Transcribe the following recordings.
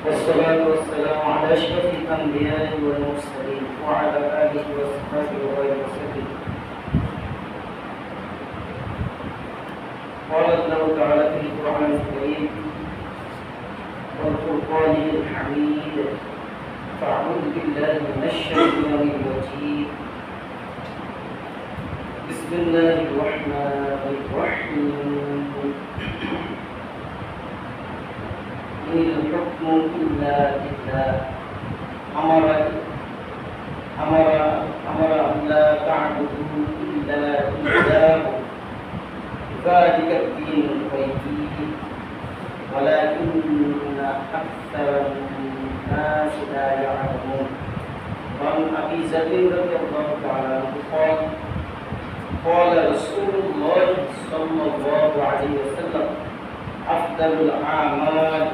والصلاة والسلام على أشرف الأنبياء والمرسلين وعلى آله وصحبه وسلم. قال الله تعالى في القرآن الكريم والفرقان الحميد: فأعوذ بالله من الشيطان الرجيم. بسم الله الرحمن الرحيم. إن الحكم إلا لله أمر أن لا تعبدوا إلا إياه ذلك الدين القيم ولكن أكثر الناس لا يعلمون. وعن أبي ذر رضي الله تعالى عنه قال رسول الله صلى الله عليه وسلم: أفضل الأعمال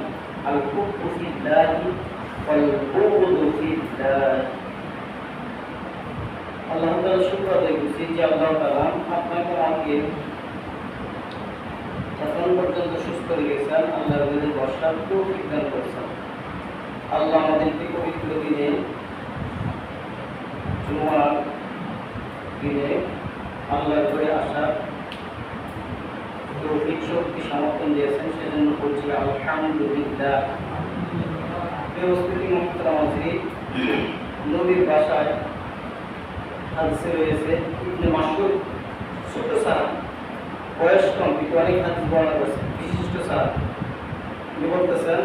الحب في الله والبغض في الله. আল্লাহ তাআলা শুকর আদায় করছি যে আল্লাহ তাআলা আপনাকে আমাকে এখন পর্যন্ত সুস্থ রেখেছেন, আল্লাহর বিরুদ্ধে বসার তৌফিক দান করেছেন। আল্লাহ আমাদেরকে পবিত্র দিনে জুমার দিনে আল্লাহর ঘরে আসার তৌফিক শক্তি সমর্থন দিয়েছেন, সেজন্য বলছি আলহামদুলিল্লাহ। উপস্থিতি মুহতারাম, নবীর ভাষায় হাদিসে রয়েছে ইবনে মাসউদ ছোট সাহাবী, বয়স কম কিন্তু অনেক হাদিস বর্ণনা করেছেন, বিশিষ্ট সাহাবী। তিনি বলতেছেন: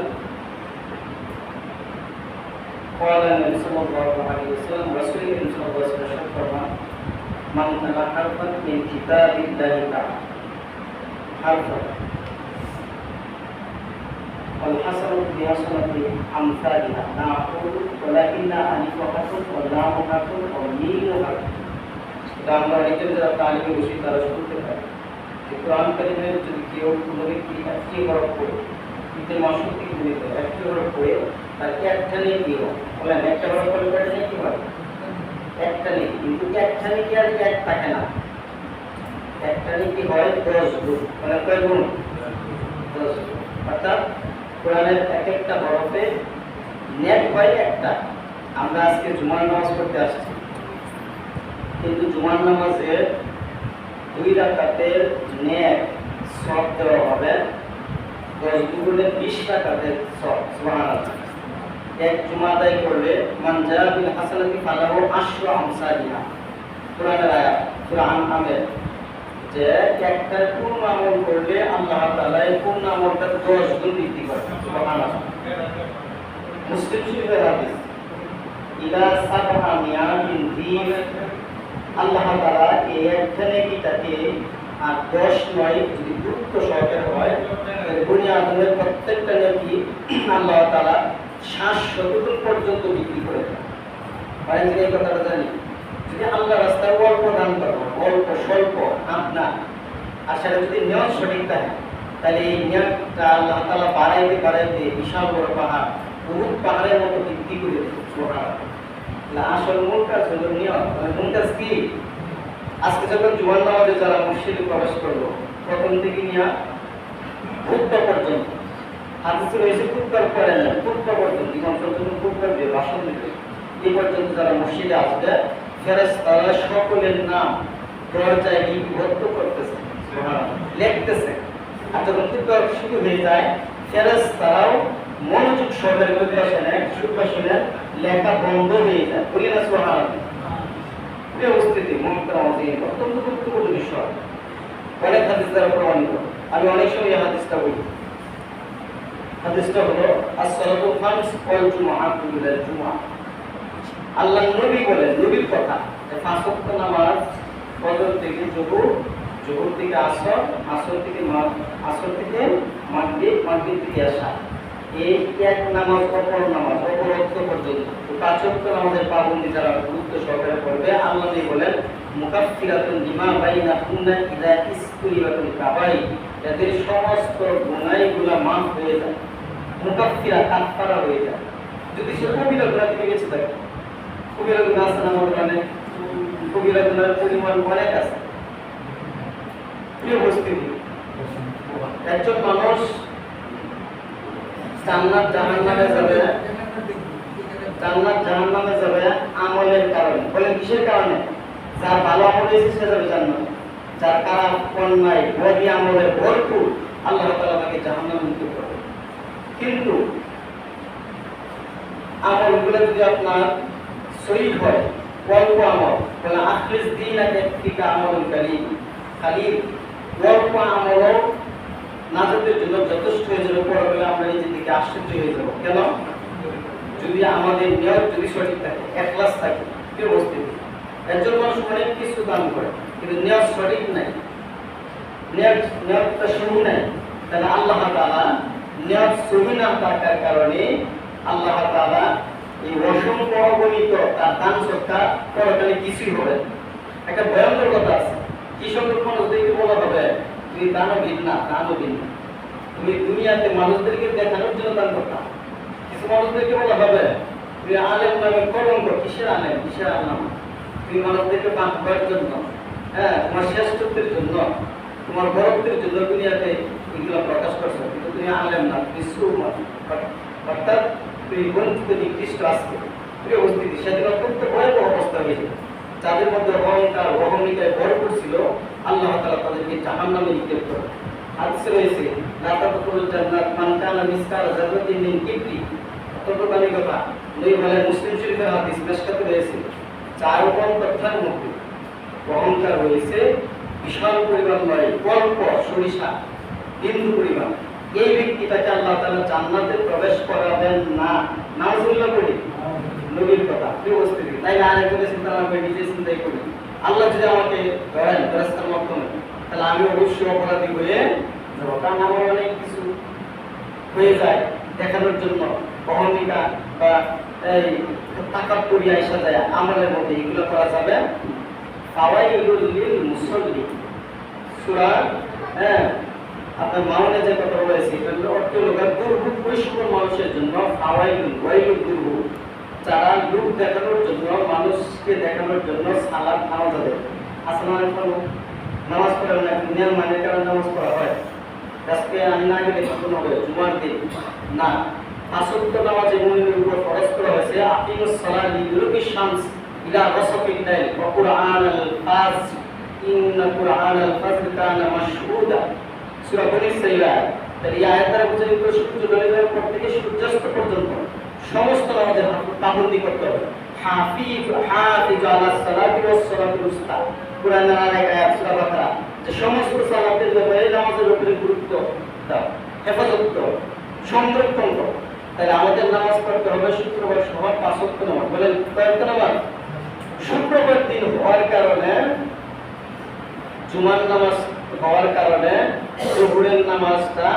قال النبي صلى الله عليه وسلم رسول الله صلى الله عليه وسلم فرمان: من تلا حرفا من كتاب الله تعالى حرفا والحسن بحسنة أمثالها لا أقول ولكن ألف حرف واللام حرف والميم حرف. এটা আমরা অনেকে যারা তালিমে বসি তারা শুনতে পাই যে কোরআন কারিমের যদি কেউ কোনো ব্যক্তি একটি হরফ পড়ে, ইবনে মাসউদ থেকে বর্ণিত, একটি হরফ পড়ে তার একটা নেকি হয়। বলেন, একটা হরফ পড়লে কয়টা নেকি হয়? একটা নেকি। কিন্তু একটা নেকি আর এক থাকে না, একটা নেকি হয় 10 গুণ। মানে কয় গুণ? 10 গুণ। অর্থাৎ কোরআনের এক একটা হরফে নেক হয় একটা। আমরা আজকে জুমার নামাজ পড়তে আসছি, কিন্তু জুমার নামাজের 2 রাকাতের নেক সওয়াব দেওয়া হবে 10 গুণে 20 রাকাতের সওয়াব। সুবহানাল্লাহ। এক জুমা আদায় করলে মান জাআ বিল হাসানাতি ফালাহু আশরু আমসালিহা। কোরআনের আয়াত সূরা আনআমের যে একটা পূর্ণ আমল করলে আল্লাহ তাআলা এই পূর্ণ আমলটা 10 গুণ বৃদ্ধি করেন। সুবহানাল্লাহ। মুসলিম শরীফের হাদিস ইলা সাবহা মিয়াতিন দিন, আল্লাহ তাআলা এই একটা নেকিটাকে আর 10 নয় যদি গুরুত্ব সহকারে হয়, দুনিয়ার প্রত্যেকটা নেকি আল্লাহ তাআলা 700 গুণ পর্যন্ত বৃদ্ধি করে দেন। মানে এই কথাটা জানি, যদি আল্লাহ রাস্তায় অল্প দান করবো, অল্প স্বল্প আপনার, আর সেটা যদি নিয়ত সঠিক থাকে, তাহলে এই নিয়তটা আল্লাহ তাআলা বাড়াইতে বিশাল বড় পাহাড়, বহুত পাহাড়ের মতো বৃদ্ধি করে দেবে। সুবহানাল্লাহ। আসল মূল কাজ হলো নিয়ত। মূল কাজ কি? আজকে যখন জুমার নামাজে যারা মসজিদে প্রবেশ করলো, প্রথম থেকে নিয়ে খুতবা পর্যন্ত, হাদিসে রয়েছে খুতবার পরে না, খুতবা পর্যন্ত ইমাম সাহেব যখন খুতবা দিয়ে ভাষণ দিবে, এই পর্যন্ত যারা মসজিদে আসবে ফেরেশতারা সকলের নাম দরজায় লিপিবদ্ধ করতেছে, লিখতেছে। আর যখন খুতবা শুরু হয়ে যায়, ফেরেশতারাও মনোযোগ সহকারে খুতবা শুনে লেখা বন্ধ হয়ে যায়। বলি না সুবহানাল্লাহ। এই উপস্থিতি মুহতারাম, অত্যন্ত গুরুত্বপূর্ণ বিষয়। অনেক হাদিস দ্বারা প্রমাণিত। আমি অনেক সময় এই হাদিসটা বলি। হাদিসটা হলো as-salatu khams wal jumu'atu ila al-jumu'ah। আল্লাহ নবী বলেন, নবীর কথা, যে 5 ওয়াক্ত নামাজ ফজর থেকে যোহর, যোহর থেকে আসর, আসর থেকে মাগরিব, মাগরিব থেকে ইশা, এই এক নামাজ অপর নামাজ অপর ওয়াক্ত পর্যন্ত 5 ওয়াক্ত নামাজের পাবন্দি যারা গুরুত্ব সহকারে পড়বে, আল্লাহ নবী বলেন মুকাফফিরাতুন লিমা বাইনাহুন্না ইযা ইসতুলিবাতুল কাবাই, এদের সমস্ত গুনাহগুলো মাফ হয়ে যায়। মুকাফফিরা কাফারা হয়ে যায় যদি সে কবিরা গুনাহ থেকে বেঁচে থাকে। কবিরা গুনাহ আছে না আমাদের, কবিরা গুনাহের পরিমাণ অনেক আছে। প্রিয় উপস্থিতি, একজন মানুষ জান্নাত জাহান্নামে যাবে, জান্নাত জাহান্নামে যাবে আমলের কারণে। বলেন কিসের কারণে? যার ভালো আমল হয়েছে সে যাবে জান্নাতে, যার খারাপ অন্যায় বদি আমলে ভরপুর আল্লাহ তাআলা তাকে জাহান্নামে মুক্ত করবে। কিন্তু আমলগুলো যদি আপনার সহিহ হয়, অল্প আমল, বলে আখলিস দীনাকা ফিকা আমলুল কারীম, খালি অল্প আমলও নাজাতের জন্য যথেষ্ট হয়ে যাবে। পরে বলে আমরা নিজের দিকে আশ্চর্য হয়ে যাবো। কেন? যদি আমাদের নিয়ত যদি সঠিক থাকে, ইখলাস থাকে, কি অবস্থা? একজন মানুষ অনেক কিছু দান করে কিন্তু নিয়ত সঠিক নাই, নিয়তটা সহি নাই, তাহলে আল্লাহ তাআলা নিয়ত সহি না থাকার কারণে আল্লাহ তাআলা এই অসংখ্য অগণিত তার দান সৎকার পরকালে কিছুই হবে। একটা ভয়ঙ্কর কথা আছে, কি সংখ্যক মানুষদেরকে বলা হবে তুমি দানবীর না, দানবীর না, তুমি দুনিয়াতে মানুষদেরকে দেখানোর জন্য দান করতাম। কিছু মানুষদেরকে বলা হবে তুমি আলেম নামে কলঙ্ক। কিসের আলেম, কিসের আলেম? তুমি মানুষদেরকে বাঁচাবার জন্য, হ্যাঁ, তোমার শ্রেষ্ঠত্বের জন্য, তোমার বরত্বের জন্য দুনিয়াতে এগুলো প্রকাশ করছো, কিন্তু তুমি আলেম না, তুমি সুরমার, অর্থাৎ তুমি বঞ্চিত নিকৃষ্ট আজকে প্রিয় উপস্থিতি। সেদিন অত্যন্ত ভয়াবহ অবস্থা হয়েছে। যাদের মধ্যে অহংকার অহমিকায় ভরপুর ছিল আল্লাহ তাআলা তাদেরকে জাহান্নামে নিক্ষেপ করে। হাদিসে রয়েছে লা তাদখুলুল জান্নাত মান কানা মিসকালা যাররাতিন মিন কিবরি। অত্যন্ত দামি কথা। নবী বলেন, মুসলিম শরীফের হাদিস, মেশকাতে রয়েছে, 4 কোন তথ্যের মধ্যে অহংকার রয়েছে বিশাল পরিমাণ নয়, অল্প সরিষা বিন্দু পরিমাণ। এই ব্যক্তিটাকে আল্লাহ তাআলা জান্নাতে প্রবেশ করাবেন না। নাউজুবিল্লাহ বলি, নবীর কথা, প্রিয় উপস্থিতি। তাই না আরেকজনের চিন্তা না করে নিজে চিন্তাই করি, আল্লাহ যদি আমাকে ধরেন ফেরেশতার মাধ্যমে, তাহলে আমি অবশ্যই অপরাধী হয়ে যাব। কারণ আমার অনেক কিছু হয়ে যায় দেখানোর জন্য, অহমিকা বা এই তাকাত করিয়া আসা যায় আমলের মধ্যে, এগুলো করা যাবে। ফাওয়াইলুল লিল মুসাল্লি, সূরা আপনার মাউনে যে কথা বলেছি এটা অর্থ হলো দুর্ভোগ পরিষ্কার মানুষের জন্য। ফাওয়াইলুল ওয়াইলুল দুর্ভোগ, যারা লোক দেখানোর জন্য, মানুষকে দেখানোর জন্য সালাত নামাজ পড়ে। আসমানের কোন নামাজ পড়ে না, দুনিয়ার মানে কারণ নামাজ পড়া হয়। আজকে আমি না গেলে কখন হবে? জুমার দিন না, 5 ওয়াক্ত নামাজ মুমিনের উপর ফরজ করা হয়েছে। আকিমুস সালাত লিদুলুকিশ শামস ইলা গাসাকিল লাইল ওয়া কুরআনাল ফাজর ইন্না কুরআনাল ফাজর কানা মাশহুদা, সূরা বনী ইসরাঈল। তাহলে এই আয়াত দ্বারা বোঝা গেল সূর্য ডুবে যাওয়ার পর থেকে সূর্যাস্ত পর্যন্ত সমস্ত নামাজের পাবন্দি করতে হবে। হাফিজু আলাস সালাতি ওয়াস সালাতুল উসতা, কুরআনের আরেক আয়াত সূরা বাকারা, যে সমস্ত সালাতের ব্যাপারে নামাজের উপরে গুরুত্ব দাও, হেফাজত করো, সংরক্ষণ করো। তাহলে আমাদের নামাজ পড়তে হবে শুক্রবার সহ 5 ওয়াক্ত নামাজ। বলেন কয়েকটা নামাজ? শুক্রবার দিন হওয়ার কারণে, জুমার নামাজ হওয়ার কারণে জোহরের নামাজটা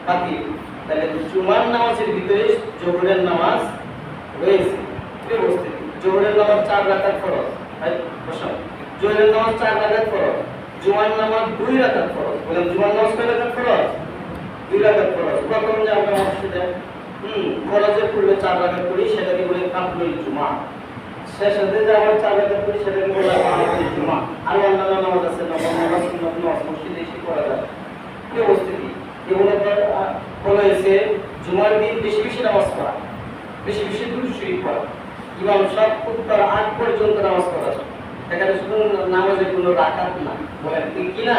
বাতিল। তাহলে জুমার নামাজের ভিতরে জোহরের নামাজ রয়েছে। জোহরের নামাজ 4 রাকাত ফরজ, জোহরের নামাজ 4 রাকাত ফরজ, জুমার নামাজ 2 রাকাত ফরজ। বলেন জুমার নামাজ কয় রাকাত ফরজ? 2 রাকাত ফরজ। প্রথম যে আমরা মসজিদে ফরজের পূর্বে 4 রাকাত করি সেটাকে বলে কাবলুল জুমা, শেষে যে আমরা 4 রাকাত করি সেটাকে বলে বাদাতুল জুমা। আর অন্যান্য নামাজ আছে, নফল নামাজ, সুন্নাত নামাজ মসজিদে এসে পড়া যায়। কি অবস্থিতি? এগুলো বলেছে জুমার দিন বেশি বেশি নামাজ পড়া, বেশি বেশি দুরূদ শরীফ পড়া, ইমাম সাহেব খুতবার আগ পর্যন্ত নামাজ পড়া। এখানে শুধু নামাজের কোনো রাকাত না, বলেন কি না,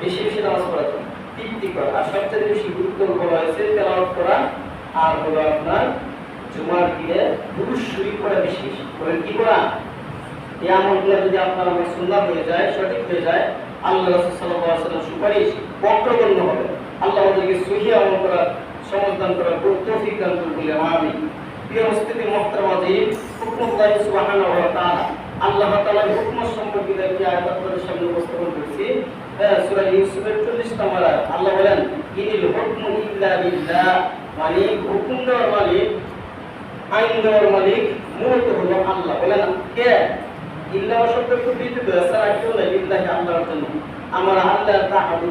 বেশি বেশি নামাজ পড়া, তৃপ্তি করা। আর সবচেয়ে বেশি গুরুত্ব বলা হয়েছে তেলাওয়াত করা, আর হলো আপনার জুমার দিনে দুরূদ শরীফ পড়া বেশি বেশি। বলেন কি করা? এই আমলগুলো যদি আপনার আমার সুন্নাত হয়ে যায়, সঠিক হয়ে যায়, আল্লাহ রাসূল সাল্লাল্লাহু আলাইহি ওয়াসাল্লাম সুপারিশ পক্ষগণ্য হবে। আল্লাহ আমাদেরকে সহিহ আমল করার সমর্থন করার তৌফিক দান করুন বলে আমিন। প্রিয় উপস্থিতি মুহতারাম আযীম, হুকুমুল্লাহ সুবহানাহু ওয়া তাআলা, আল্লাহ তাআলার হুকুম সম্পর্কিত একটি আয়াত আপনাদের সামনে উপস্থাপন করেছি। সূরা ইউসুফের 40 নম্বর আয়াত। আল্লাহ বলেন, ইনিল হুকমু ইল্লা লিল্লাহ, মানে হুকুম দেওয়ার মালিক, আইন দেওয়ার মালিক মূলত হলো আল্লাহ। বলেন কে? ইল্লাহ শব্দ খুব বিস্তৃত, ছাড়া কেউ নাই, ইল্লাহি আল্লাহর জন্য। আমরা আল্লাহ তাআবুদু,